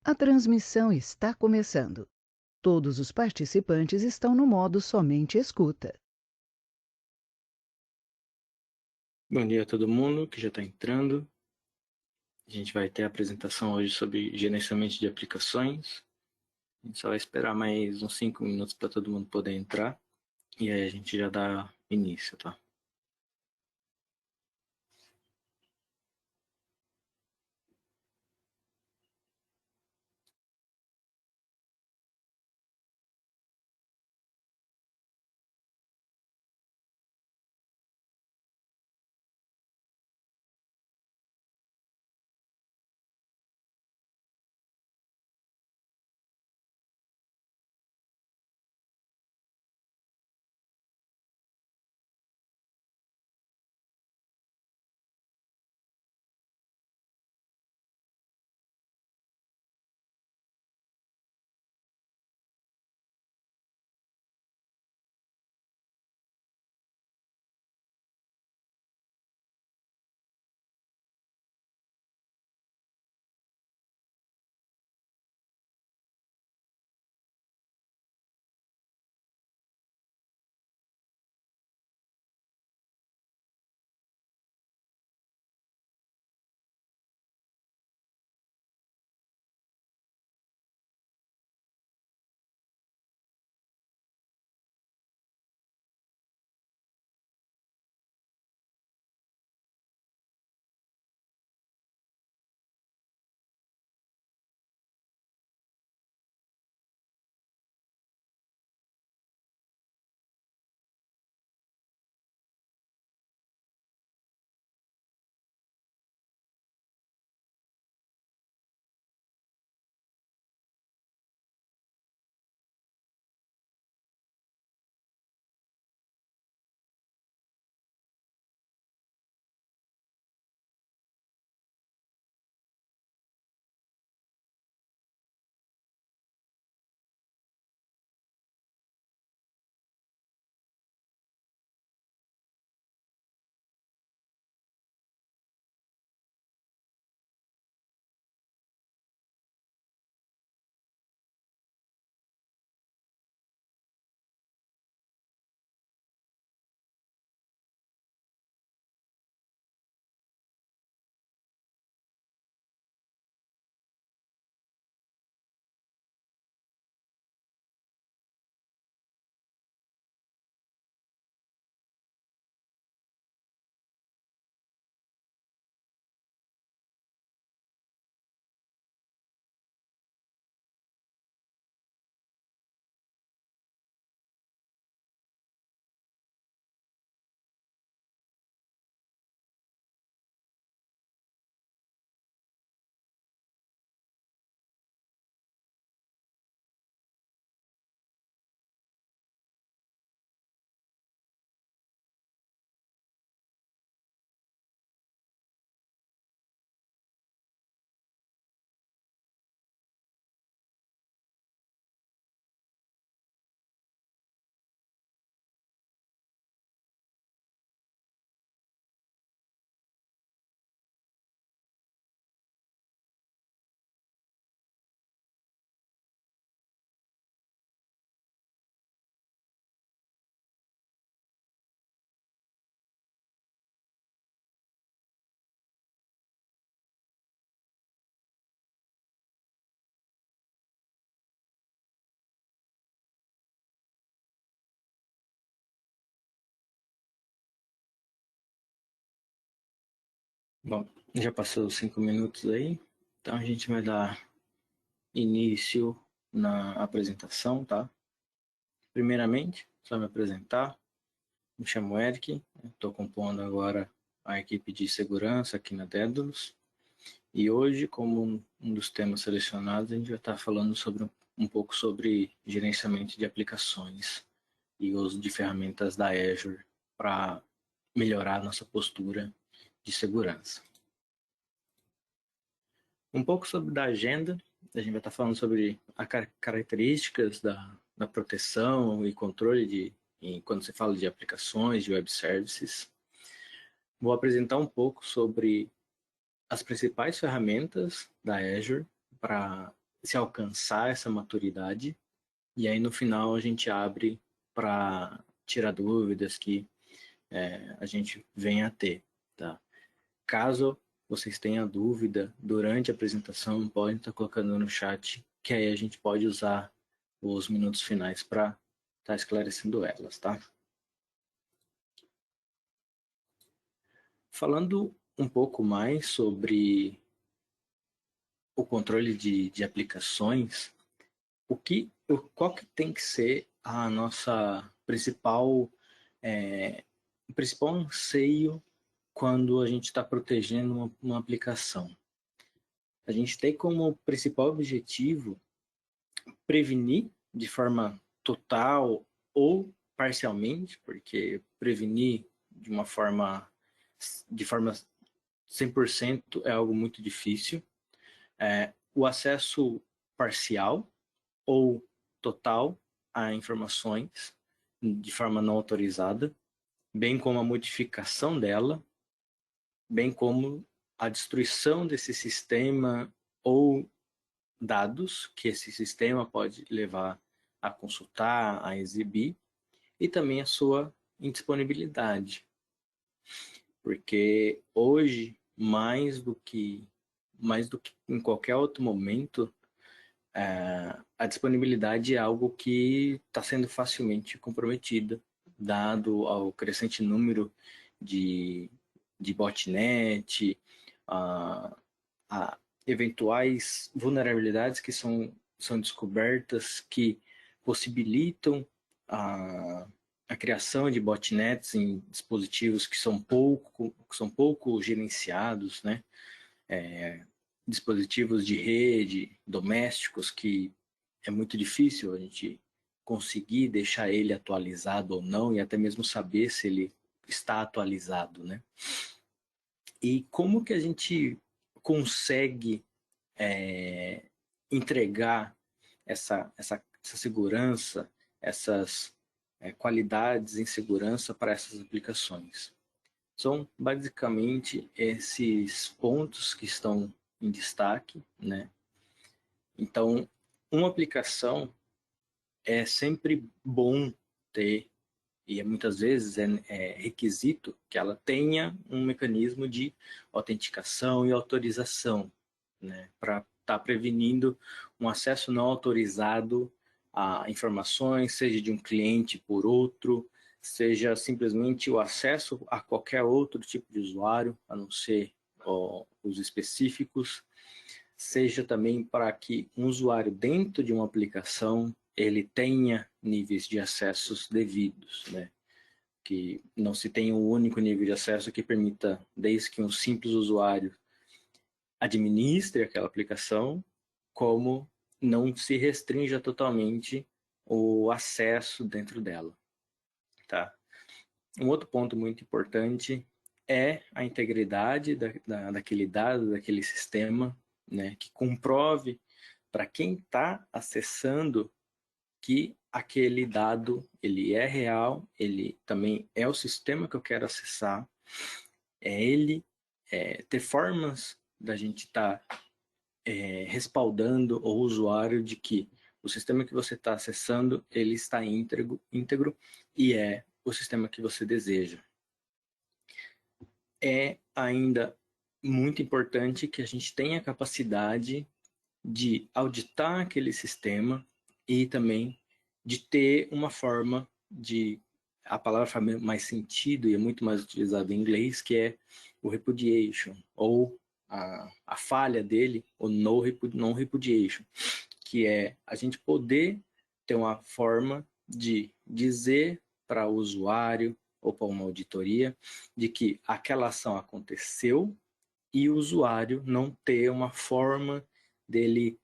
A transmissão está começando. Todos os participantes estão no modo somente escuta. Bom dia a todo mundo que já está entrando. A gente vai ter a apresentação hoje sobre gerenciamento de aplicações. A gente só vai esperar mais uns 5 minutos para todo mundo poder entrar. E aí a gente já dá início, tá? Bom, já passou os 5 minutos aí. Então a gente vai dar início na apresentação, tá? Primeiramente, só me apresentar. Me chamo Eric. Estou compondo agora a equipe de segurança aqui na Dédalus. E hoje, como um dos temas selecionados, a gente vai estar falando sobre um pouco sobre gerenciamento de aplicações e uso de ferramentas da Azure para melhorar a nossa postura de segurança. Um pouco sobre da agenda, a gente vai estar falando sobre as características da proteção e controle quando se fala de aplicações, de web services. Vou apresentar um pouco sobre as principais ferramentas da Azure para se alcançar essa maturidade, e aí no final a gente abre para tirar dúvidas que a gente venha a ter, tá? Caso vocês tenham dúvida durante a apresentação, podem estar colocando no chat, que aí a gente pode usar os minutos finais para estar esclarecendo elas, tá? Falando um pouco mais sobre o controle de aplicações, qual que tem que ser a nossa principal anseio quando a gente está protegendo uma aplicação? A gente tem como principal objetivo prevenir de forma total ou parcialmente, porque prevenir de forma 100% é algo muito difícil. O acesso parcial ou total a informações de forma não autorizada, bem como a modificação dela, bem como a destruição desse sistema ou dados que esse sistema pode levar a consultar, a exibir, e também a sua indisponibilidade. Porque hoje, mais do que em qualquer outro momento, a disponibilidade é algo que está sendo facilmente comprometida, dado ao crescente número de botnet, a eventuais vulnerabilidades que são descobertas que possibilitam a criação de botnets em dispositivos que são pouco gerenciados, né? Dispositivos de rede domésticos que é muito difícil a gente conseguir deixar ele atualizado ou não e até mesmo saber se ele está atualizado, né? E como que a gente consegue entregar essa segurança, essas qualidades em segurança para essas aplicações? São basicamente esses pontos que estão em destaque, né? Então, uma aplicação é sempre bom ter, e muitas vezes é requisito que ela tenha um mecanismo de autenticação e autorização, né? Para estar prevenindo um acesso não autorizado a informações, seja de um cliente por outro, seja simplesmente o acesso a qualquer outro tipo de usuário, a não ser os específicos, seja também para que um usuário dentro de uma aplicação ele tenha níveis de acessos devidos, né? Que não se tenha um único nível de acesso que permita, desde que um simples usuário administre aquela aplicação, como não se restrinja totalmente o acesso dentro dela, tá? Um outro ponto muito importante é a integridade daquele dado, daquele sistema, né? Que comprove para quem está acessando que aquele dado ele é real, ele também é o sistema que eu quero acessar, ter formas da gente estar respaldando o usuário de que o sistema que você está acessando ele está íntegro e é o sistema que você deseja. É ainda muito importante que a gente tenha a capacidade de auditar aquele sistema e também de ter uma forma de... A palavra faz mais sentido e é muito mais utilizada em inglês, que é o repudiation, ou a falha dele, o non repudiation, que é a gente poder ter uma forma de dizer para o usuário ou para uma auditoria de que aquela ação aconteceu e o usuário não ter uma forma dele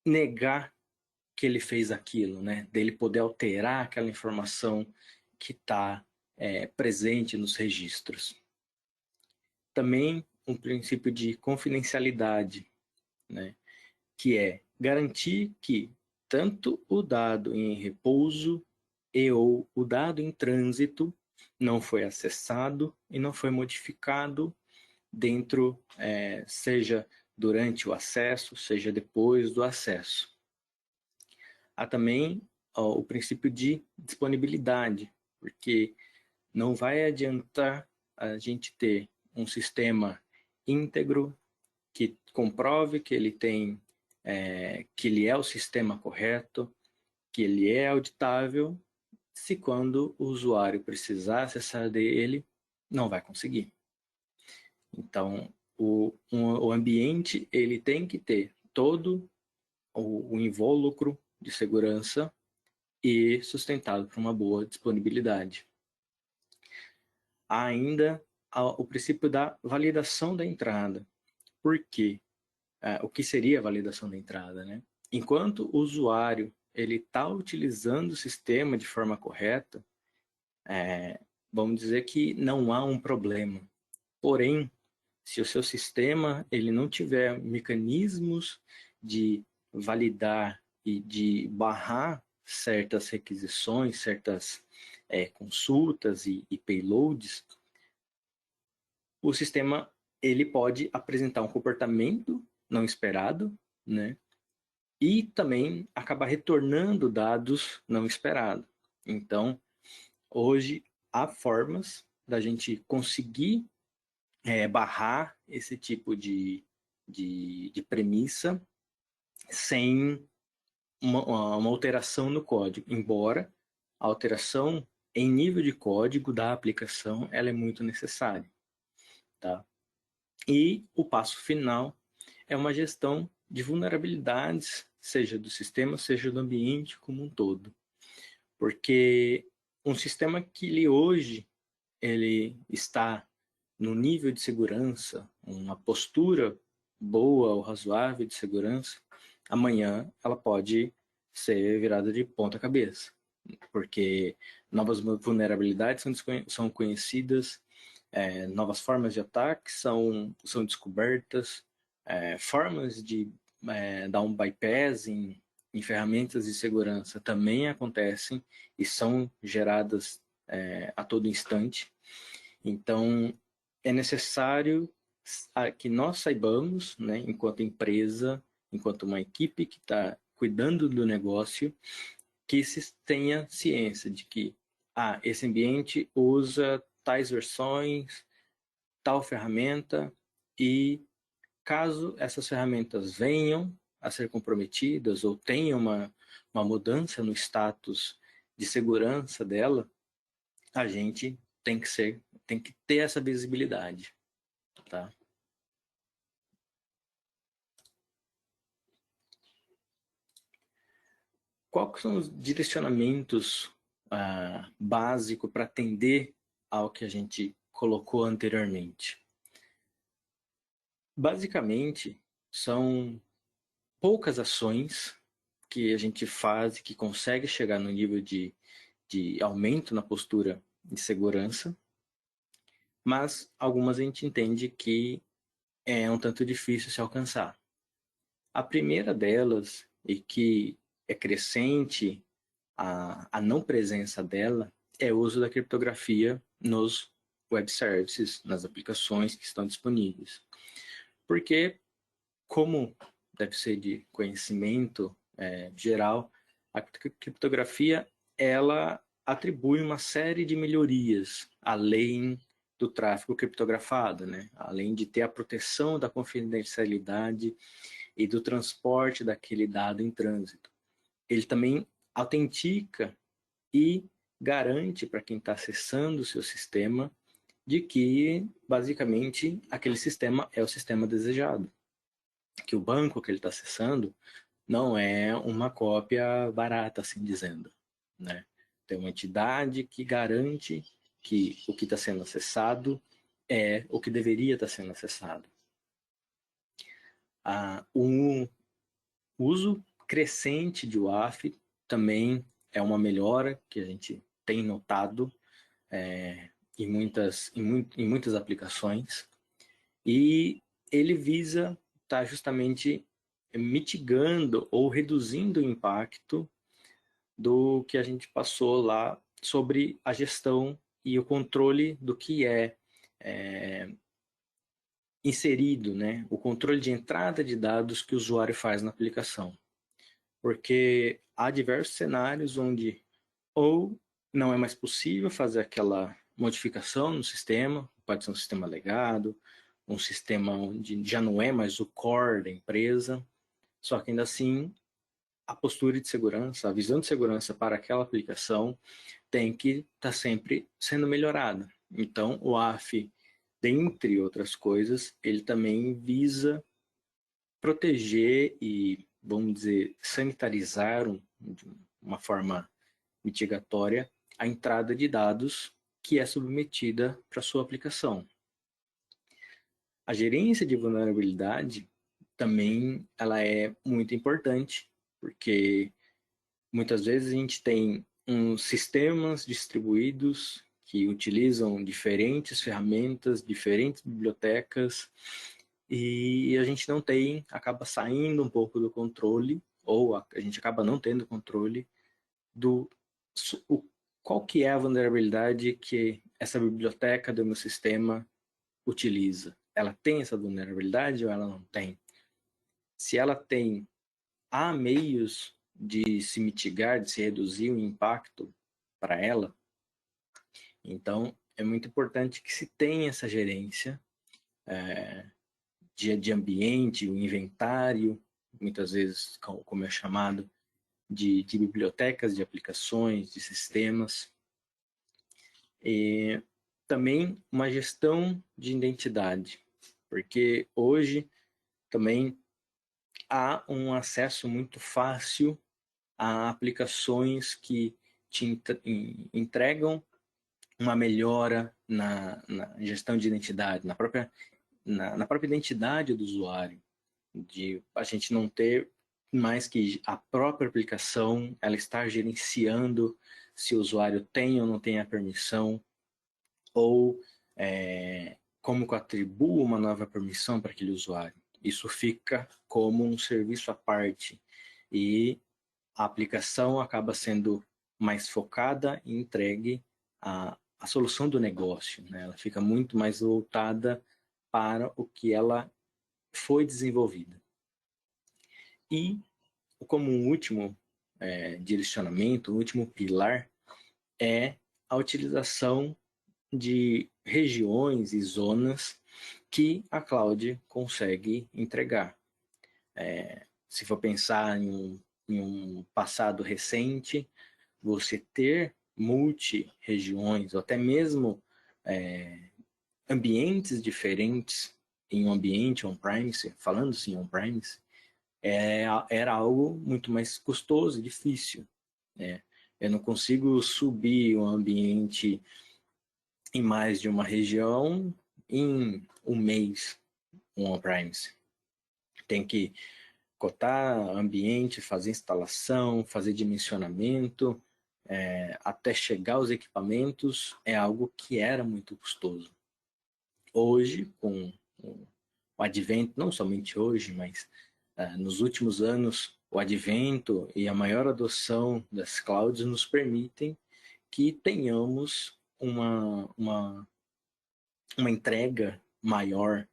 negar que ele fez aquilo, né? Dele poder alterar aquela informação que está presente nos registros. Também um princípio de confidencialidade, né? Que é garantir que tanto o dado em repouso e ou o dado em trânsito não foi acessado e não foi modificado dentro, seja durante o acesso, seja depois do acesso. Há também o princípio de disponibilidade, porque não vai adiantar a gente ter um sistema íntegro que comprove que ele tem, que ele é o sistema correto, que ele é auditável, se quando o usuário precisar acessar dele, não vai conseguir. Então, o ambiente ele tem que ter todo o invólucro de segurança e sustentado por uma boa disponibilidade. Há ainda o princípio da validação da entrada. Por quê? O que seria a validação da entrada, né? Enquanto o usuário ele está utilizando o sistema de forma correta, vamos dizer que não há um problema. Porém, se o seu sistema ele não tiver mecanismos de validar e de barrar certas requisições, certas consultas e payloads, o sistema ele pode apresentar um comportamento não esperado, né? E também acabar retornando dados não esperados. Então, hoje há formas da gente conseguir barrar esse tipo de premissa sem uma alteração no código, embora a alteração em nível de código da aplicação ela é muito necessária, tá? E o passo final é uma gestão de vulnerabilidades, seja do sistema, seja do ambiente como um todo. Porque um sistema que ele hoje ele está no nível de segurança, uma postura boa ou razoável de segurança, amanhã ela pode ser virada de ponta cabeça, porque novas vulnerabilidades são conhecidas, novas formas de ataque são descobertas, formas de dar um bypass em ferramentas de segurança também acontecem e são geradas a todo instante. Então, é necessário que nós saibamos, né, enquanto empresa, enquanto uma equipe que está cuidando do negócio, que se tenha ciência de que esse ambiente usa tais versões, tal ferramenta, e caso essas ferramentas venham a ser comprometidas ou tenham uma mudança no status de segurança dela, a gente tem que ter essa visibilidade, tá? Quais são os direcionamentos básicos para atender ao que a gente colocou anteriormente? Basicamente, são poucas ações que a gente faz e que consegue chegar no nível de aumento na postura de segurança, mas algumas a gente entende que é um tanto difícil se alcançar. A primeira delas, e que é crescente a não presença dela, é o uso da criptografia nos web services, nas aplicações que estão disponíveis. Porque, como deve ser de conhecimento geral, a criptografia ela atribui uma série de melhorias além do tráfego criptografado, né? Além de ter a proteção da confidencialidade e do transporte daquele dado em trânsito. Ele também autentica e garante para quem está acessando o seu sistema de que, basicamente, aquele sistema é o sistema desejado. Que o banco que ele está acessando não é uma cópia barata, assim dizendo, né? Tem uma entidade que garante que o que está sendo acessado é o que deveria estar sendo acessado. O uso crescente de WAF também é uma melhora que a gente tem notado em muitas aplicações, e ele visa estar justamente mitigando ou reduzindo o impacto do que a gente passou lá sobre a gestão e o controle do que é inserido, né, o controle de entrada de dados que o usuário faz na aplicação. Porque há diversos cenários onde ou não é mais possível fazer aquela modificação no sistema, pode ser um sistema legado, um sistema onde já não é mais o core da empresa, só que ainda assim a postura de segurança, a visão de segurança para aquela aplicação tem que estar sempre sendo melhorada. Então, o AF, dentre outras coisas, ele também visa proteger e, vamos dizer, sanitarizar de uma forma mitigatória a entrada de dados que é submetida para sua aplicação. A gerência de vulnerabilidade também ela é muito importante, porque muitas vezes a gente tem uns sistemas distribuídos que utilizam diferentes ferramentas, diferentes bibliotecas, e a gente não tem, acaba saindo um pouco do controle, ou a gente acaba não tendo controle do o, qual que é a vulnerabilidade que essa biblioteca do meu sistema utiliza. Ela tem essa vulnerabilidade ou ela não tem? Se ela tem, há meios de se mitigar, de se reduzir o impacto para ela. Então, é muito importante que se tenha essa gerência de ambiente, o inventário, muitas vezes, como é chamado, de bibliotecas, de aplicações, de sistemas. E também uma gestão de identidade, porque hoje também há um acesso muito fácil a aplicações que te entregam uma melhora na gestão de identidade, na própria identidade do usuário, de a gente não ter mais que a própria aplicação ela estar gerenciando se o usuário tem ou não tem a permissão, ou como que eu atribuo uma nova permissão para aquele usuário. Isso fica como um serviço à parte e a aplicação acaba sendo mais focada e entregue à solução do negócio, né? Ela fica muito mais voltada para o que ela foi desenvolvida. E como um último direcionamento, um último pilar, é a utilização de regiões e zonas que a cloud consegue entregar. Se for pensar em um passado recente, você ter multi-regiões, ou até mesmo ambientes diferentes em um ambiente on-premise, falando assim on-premise, era algo muito mais custoso e difícil. Né? Eu não consigo subir um ambiente em mais de uma região em um mês, um on-premise. Tem que cotar ambiente, fazer instalação, fazer dimensionamento, até chegar aos equipamentos, é algo que era muito custoso. Hoje, com o advento, não somente hoje, mas nos últimos anos, o advento e a maior adoção das clouds nos permitem que tenhamos uma entrega maior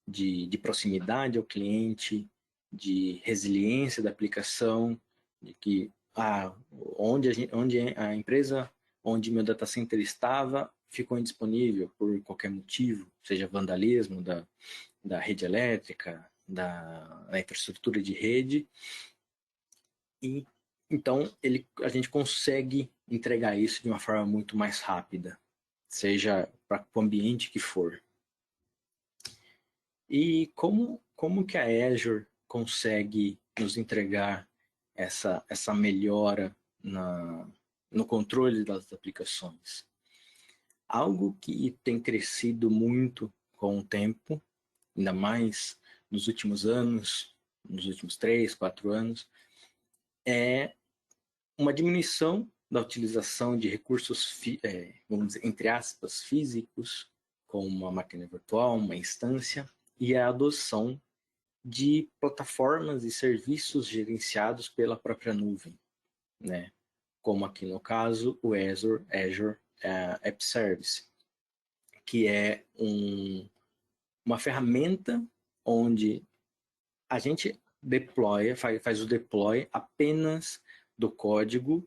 de proximidade ao cliente, de resiliência da aplicação, de que onde a empresa, onde meu data center estava, ficou indisponível por qualquer motivo, seja vandalismo da rede elétrica, da infraestrutura de rede. E então a gente consegue entregar isso de uma forma muito mais rápida, seja para o ambiente que for. E como que a Azure consegue nos entregar essa melhora no controle das aplicações? Algo que tem crescido muito com o tempo, ainda mais nos últimos anos, nos últimos 3, 4 anos, é uma diminuição da utilização de recursos, vamos dizer, entre aspas, físicos, como uma máquina virtual, uma instância, e a adoção de plataformas e serviços gerenciados pela própria nuvem, né? Como aqui no caso o Azure App Service, que é uma ferramenta onde a gente deploya, faz o deploy apenas do código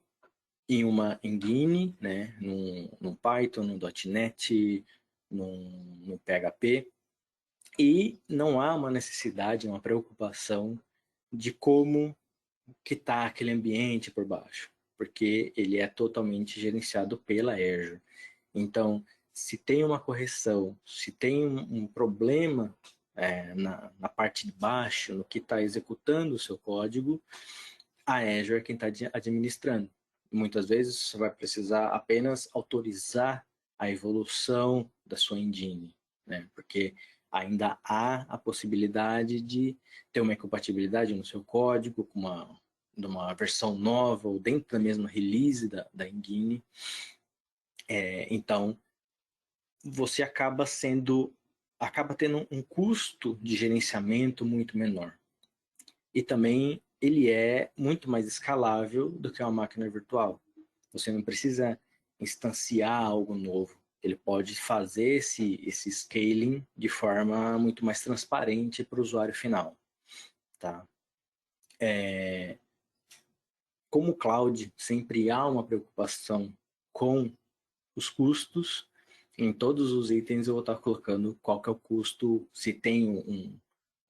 em uma engine, né, num Python, no .NET, no PHP, e não há uma necessidade, uma preocupação de como que está aquele ambiente por baixo, porque ele é totalmente gerenciado pela Azure. Então, se tem uma correção, se tem um problema na parte de baixo, no que está executando o seu código, a Azure é quem está administrando. Muitas vezes você vai precisar apenas autorizar a evolução da sua engine, né? Porque ainda há a possibilidade de ter uma incompatibilidade no seu código com uma versão nova ou dentro da mesma release da engine. Então, você acaba tendo um custo de gerenciamento muito menor. E também ele é muito mais escalável do que uma máquina virtual. Você não precisa instanciar algo novo. Ele pode fazer esse scaling de forma muito mais transparente para o usuário final. Tá? Como cloud, sempre há uma preocupação com os custos. Em todos os itens eu vou estar colocando qual que é o custo, se tem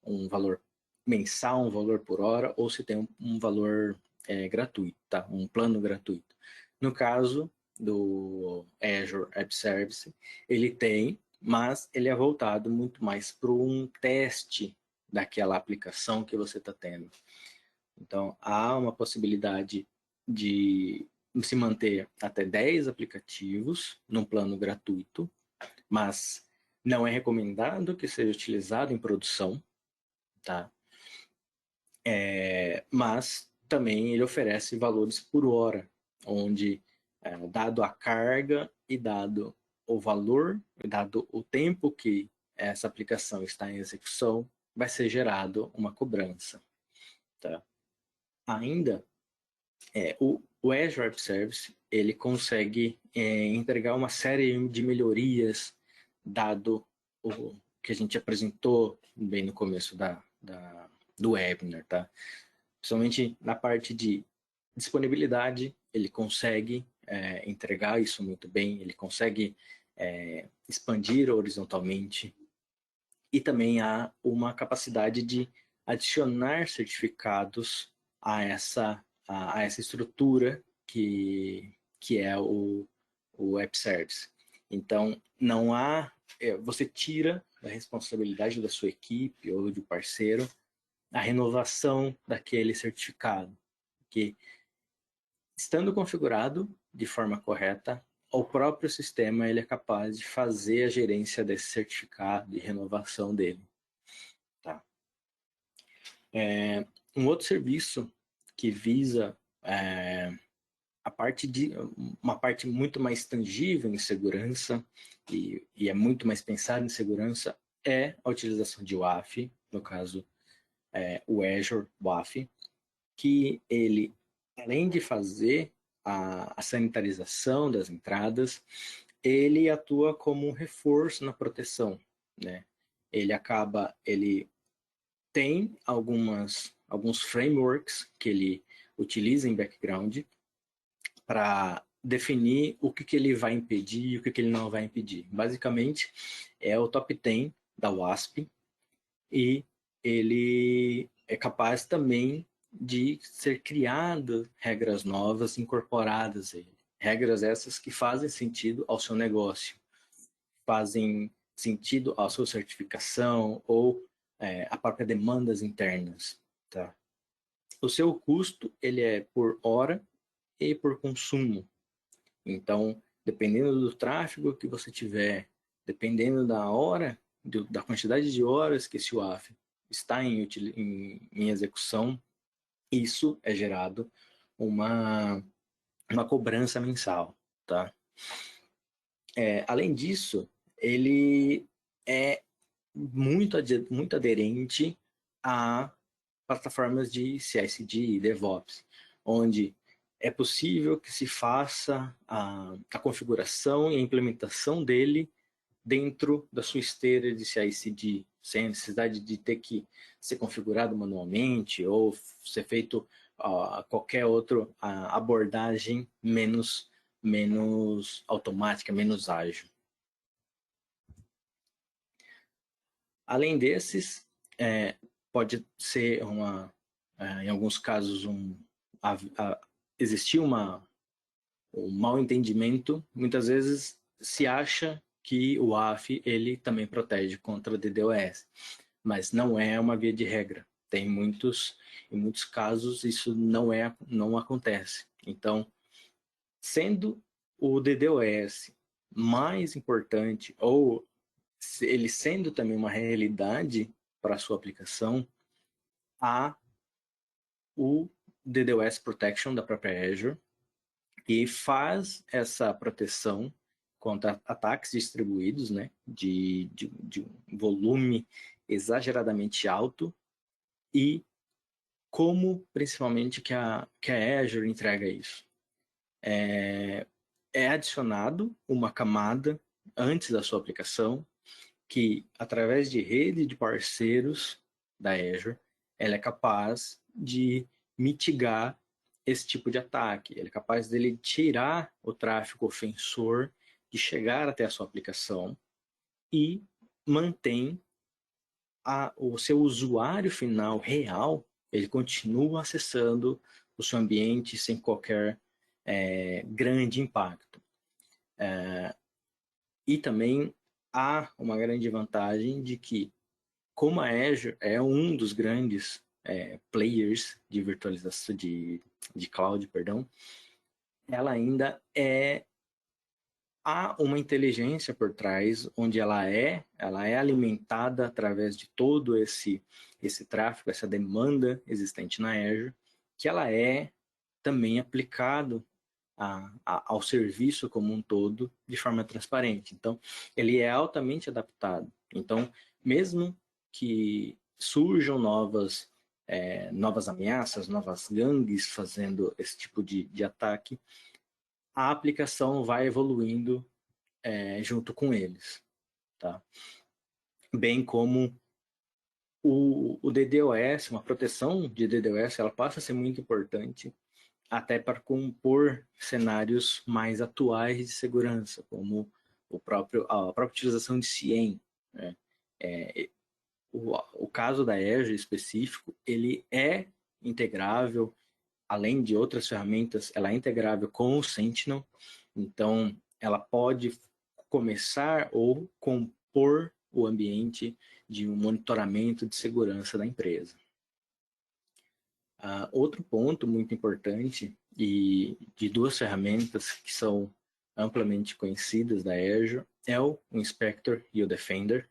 um valor mensal, um valor por hora, ou se tem um valor gratuito, tá? Um plano gratuito. No caso do Azure App Service, ele tem, mas ele é voltado muito mais para um teste daquela aplicação que você está tendo. Então, há uma possibilidade de se manter até 10 aplicativos num plano gratuito, mas não é recomendado que seja utilizado em produção, tá? Mas também ele oferece valores por hora, onde, dado a carga e dado o valor, dado o tempo que essa aplicação está em execução, vai ser gerado uma cobrança, tá? Ainda, o Azure App Service, ele consegue entregar uma série de melhorias, dado o que a gente apresentou bem no começo do webinar, tá? Principalmente na parte de disponibilidade, ele consegue entregar isso muito bem, ele consegue expandir horizontalmente, e também há uma capacidade de adicionar certificados a essa estrutura que é o App Service. Então, não há, você tira da responsabilidade da sua equipe ou do parceiro a renovação daquele certificado, que, estando configurado de forma correta, o próprio sistema ele é capaz de fazer a gerência desse certificado e renovação dele. Tá? Um outro serviço que visa uma parte muito mais tangível em segurança e é muito mais pensado em segurança é a utilização de WAF, no caso o Azure WAF, que ele, além de fazer a sanitarização das entradas, ele atua como um reforço na proteção, né? Ele tem alguns frameworks que ele utiliza em background para definir o que ele vai impedir e o que ele não vai impedir. Basicamente, é o top 10 da WASP, e ele é capaz também de ser criado regras novas incorporadas a ele. Regras essas que fazem sentido ao seu negócio, fazem sentido à sua certificação ou a própria demandas internas. Tá? O seu custo ele é por hora e por consumo. Então, dependendo do tráfego que você tiver, dependendo da hora, da quantidade de horas que esse WAF está em execução, isso é gerado uma cobrança mensal. Tá? Além disso, ele é muito aderente a plataformas de CI/CD e DevOps, onde é possível que se faça a configuração e a implementação dele dentro da sua esteira de CI/CD, sem necessidade de ter que ser configurado manualmente ou ser feito qualquer outra abordagem menos automática, menos ágil. Além desses, pode ser em alguns casos, existir um mau entendimento. Muitas vezes se acha que o AF ele também protege contra o DDoS, mas não é uma via de regra. Em muitos casos isso não acontece. Então, sendo o DDoS mais importante, ou ele sendo também uma realidade para a sua aplicação, há o DDoS Protection da própria Azure, que faz essa proteção contra ataques distribuídos, né, de um volume exageradamente alto, e como principalmente que a Azure entrega isso. É adicionado uma camada antes da sua aplicação, que através de rede de parceiros da Azure, ela é capaz de mitigar esse tipo de ataque. Ele é capaz dele tirar o tráfego ofensor de chegar até a sua aplicação e mantém o seu usuário final real, ele continua acessando o seu ambiente sem qualquer grande impacto. E também há uma grande vantagem de que, como a Azure é um dos grandes players de virtualização de cloud, perdão, ela ainda há uma inteligência por trás, onde ela é alimentada através de todo esse tráfego, essa demanda existente na Azure, que ela é também aplicado ao serviço como um todo de forma transparente. Então, ele é altamente adaptado. Então, mesmo que surjam novas ameaças, novas gangues fazendo esse tipo de ataque, a aplicação vai evoluindo junto com eles, tá? Bem como o DDoS, uma proteção de DDoS, ela passa a ser muito importante até para compor cenários mais atuais de segurança, como a própria utilização de CIEM, né? O caso da Azure específico, ele é integrável, além de outras ferramentas, ela é integrável com o Sentinel, então ela pode começar ou compor o ambiente de um monitoramento de segurança da empresa. Outro ponto muito importante, e de duas ferramentas que são amplamente conhecidas da Azure, é o Inspector e o Defender.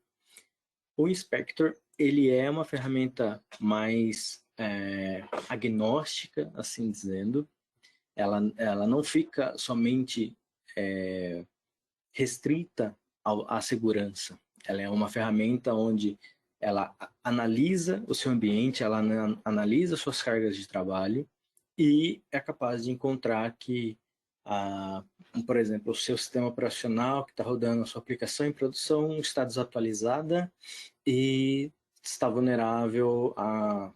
O Inspector, ele é uma ferramenta mais agnóstica, assim dizendo. Ela não fica somente restrita à segurança. Ela é uma ferramenta onde ela analisa o seu ambiente, ela analisa suas cargas de trabalho e é capaz de encontrar que, por exemplo, o seu sistema operacional que está rodando a sua aplicação em produção está desatualizada e está vulnerável a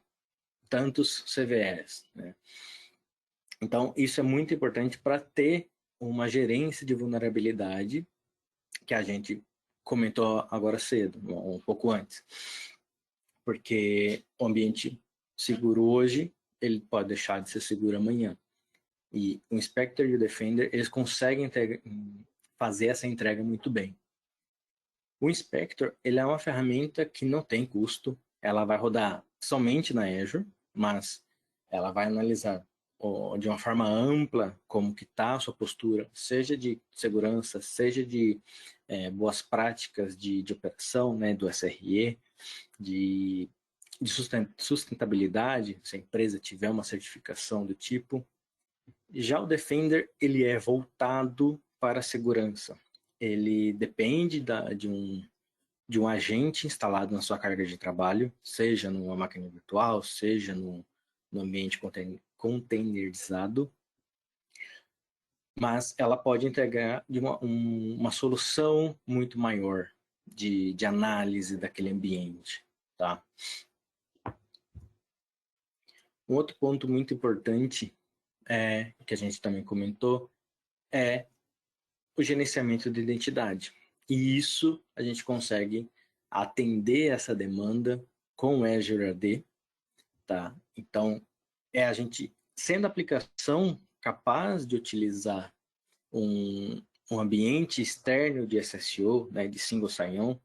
tantos CVEs, né? Então, isso é muito importante para ter uma gerência de vulnerabilidade, que a gente comentou agora cedo, um pouco antes. Porque o ambiente seguro hoje, ele pode deixar de ser seguro amanhã. E o Inspector e o Defender, eles conseguem fazer essa entrega muito bem. O Inspector, ele é uma ferramenta que não tem custo, ela vai rodar somente na Azure, mas ela vai analisar de uma forma ampla como que está a sua postura, seja de segurança, seja de boas práticas de operação, né, do SRE, de sustentabilidade, se a empresa tiver uma certificação do tipo. Já o Defender, ele é voltado para a segurança. Ele depende de um agente instalado na sua carga de trabalho, seja numa máquina virtual, seja no ambiente containerizado. mas ela pode entregar de uma solução muito maior de análise daquele ambiente, tá? Um outro ponto muito importante, que a gente também comentou, é o gerenciamento de identidade. E isso a gente consegue atender essa demanda com o Azure AD, tá? Então, a gente, sendo a aplicação capaz de utilizar um ambiente externo de SSO, né, de Single Sign-On,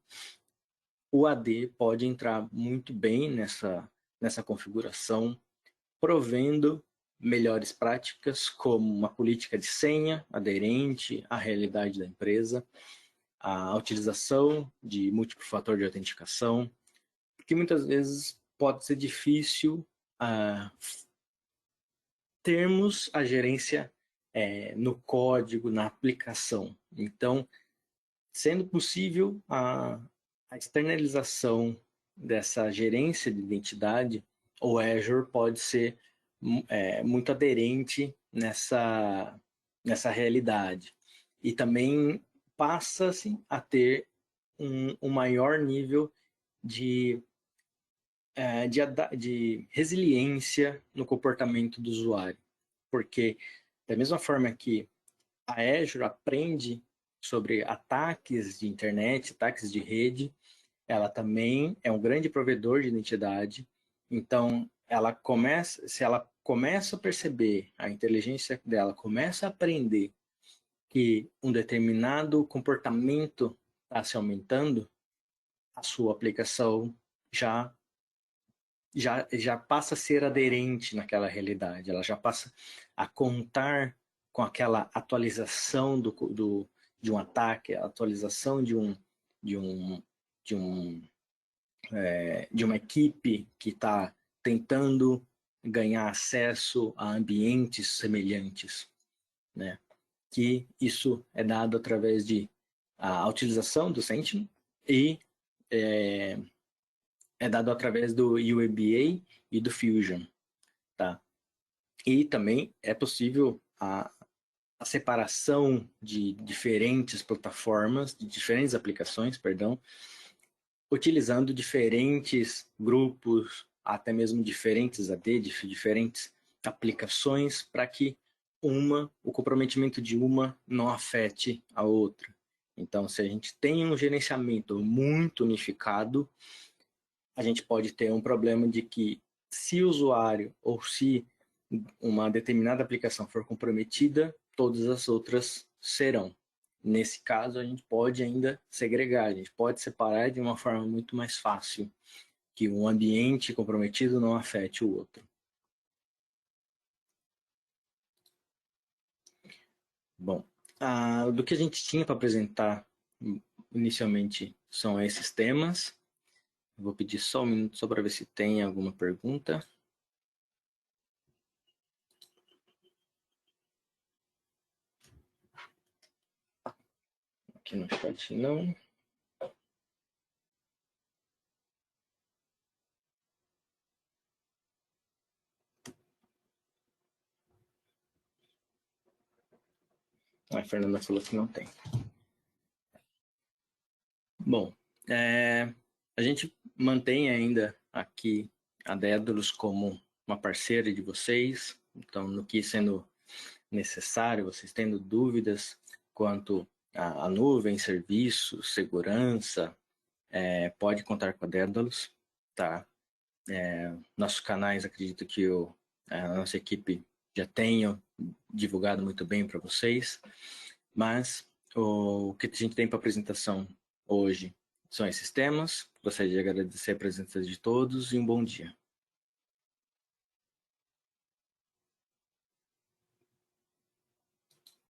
o AD pode entrar muito bem nessa configuração, provendo melhores práticas, como uma política de senha aderente à realidade da empresa, a utilização de múltiplo fator de autenticação, porque muitas vezes pode ser difícil termos a gerência no código, na aplicação. Então, sendo possível a externalização dessa gerência de identidade, o Azure pode ser muito aderente nessa realidade. E também passa-se a ter um maior nível de resiliência no comportamento do usuário. Porque, da mesma forma que a Azure aprende sobre ataques de internet, ataques de rede, ela também é um grande provedor de identidade. Então, se ela começa a perceber, a inteligência dela começa a aprender que um determinado comportamento está se aumentando, a sua aplicação já passa a ser aderente naquela realidade, ela já passa a contar com aquela atualização de um ataque, a atualização de uma equipe que está tentando ganhar acesso a ambientes semelhantes, né? Que isso é dado através de a utilização do Sentinel e é dado através do UABA e do Fusion, tá? E também é possível a separação de diferentes plataformas, de diferentes aplicações, perdão, utilizando diferentes grupos, até mesmo diferentes AD, diferentes aplicações, para que o comprometimento de uma não afete a outra. Então, se a gente tem um gerenciamento muito unificado, a gente pode ter um problema de que, se o usuário ou se uma determinada aplicação for comprometida, todas as outras serão. Nesse caso, a gente pode ainda segregar, a gente pode separar de uma forma muito mais fácil, que um ambiente comprometido não afete o outro. Bom, do que a gente tinha para apresentar inicialmente são esses temas. Vou pedir só um minuto só para ver se tem alguma pergunta. Aqui no chat não. A Fernanda falou que não tem. Bom, a gente mantém ainda aqui a Daedalus como uma parceira de vocês. Então, no que sendo necessário, vocês tendo dúvidas quanto à nuvem, serviços, segurança, pode contar com a Daedalus, tá? Nossos canais, acredito que a nossa equipe já tenha divulgado muito bem para vocês, mas o que a gente tem para apresentação hoje são esses temas. Gostaria de agradecer a presença de todos e um bom dia.